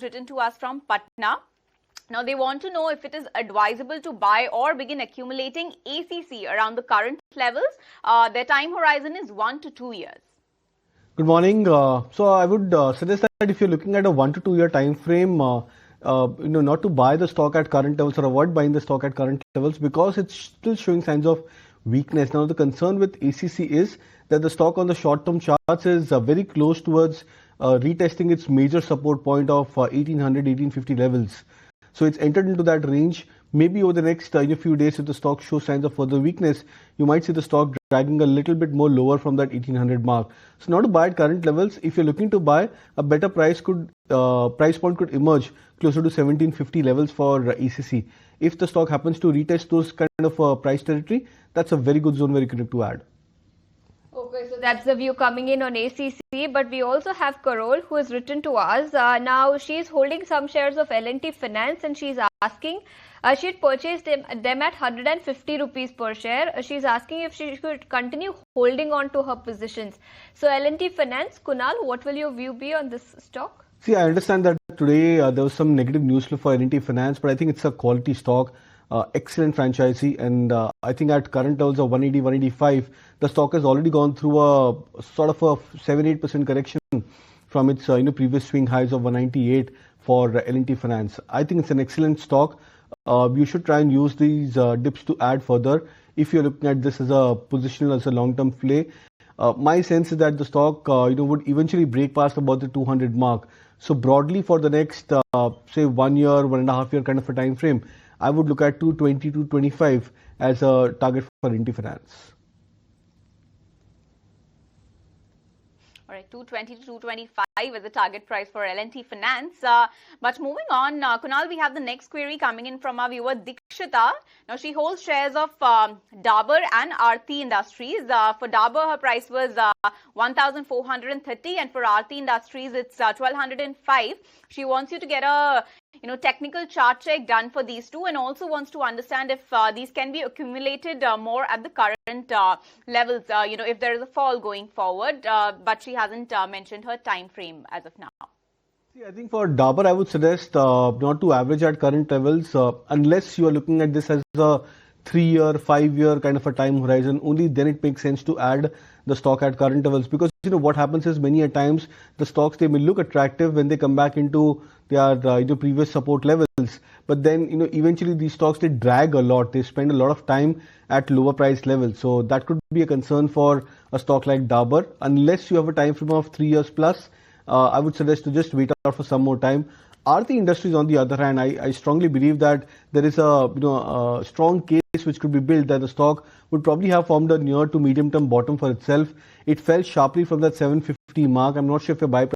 written to us from Patna. Now, they want to know if it is advisable to buy or begin accumulating ACC around the current levels. Their time horizon is 1 to 2 years. Good morning. So I would suggest that if you're looking at a 1 to 2 year time frame, not to buy the stock at current levels or avoid buying the stock at current levels because it's still showing signs of weakness. Now, the concern with ACC is that the stock on the short-term charts is very close towards retesting its major support point of 1800, 1850 levels. So it's entered into that range. Maybe over the next few days, if the stock shows signs of further weakness, you might see the stock dragging a little bit more lower from that 1800 mark. So not to buy at current levels. If you're looking to buy, a better price point could emerge closer to 1750 levels for ACC. If the stock happens to retest those kind of price territory, that's a very good zone where you can look to add. Okay, so that's the view coming in on ACC, but we also have Carol who has written to us. Now she's holding some shares of L&T Finance and she's asking, she had purchased them at 150 rupees per share. She's asking if she could continue holding on to her positions. So L&T Finance, Kunal, what will your view be on this stock? See, I understand that today there was some negative news flow for L&T Finance, but I think it's a quality stock. Excellent franchisee, and I think at current levels of 180, 185, the stock has already gone through a sort of a 7-8% correction from its previous swing highs of 198 for L&T Finance. I think it's an excellent stock. You should try and use these dips to add further if you're looking at this as a positional, as a long-term play. My sense is that the stock would eventually break past about the 200 mark. So broadly for the next say 1 year, 1.5 year kind of a time frame, I would look at 220 to 225 as a target for L&T Finance. All right, 220 to 225 is the target price for L&T Finance. But moving on, Kunal, we have the next query coming in from our viewer Dikshita. Now, she holds shares of Dabur and Aarti Industries. For Dabur, her price was 1,430, and for Aarti Industries, it's 1,205. She wants you to get a technical chart check done for these two, and also wants to understand if these can be accumulated more at the current levels, if there is a fall going forward, but she hasn't mentioned her time frame as of now. See, I think for Dabur, I would suggest not to average at current levels unless you are looking at this as a 3-year, 5-year kind of a time horizon. Only then it makes sense to add the stock at current levels, because what happens is many a times the stocks, they may look attractive when they come back into their previous support levels, but then eventually these stocks, they drag a lot. They spend a lot of time at lower price levels. So that could be a concern for a stock like Dabur. Unless you have a time frame of 3 years plus, I would suggest to just wait out for some more time. Aarti Industries, on the other hand, I strongly believe that there is a strong case which could be built that the stock would probably have formed a near to medium term bottom for itself. It fell sharply from that 750 mark. I'm not sure if your buy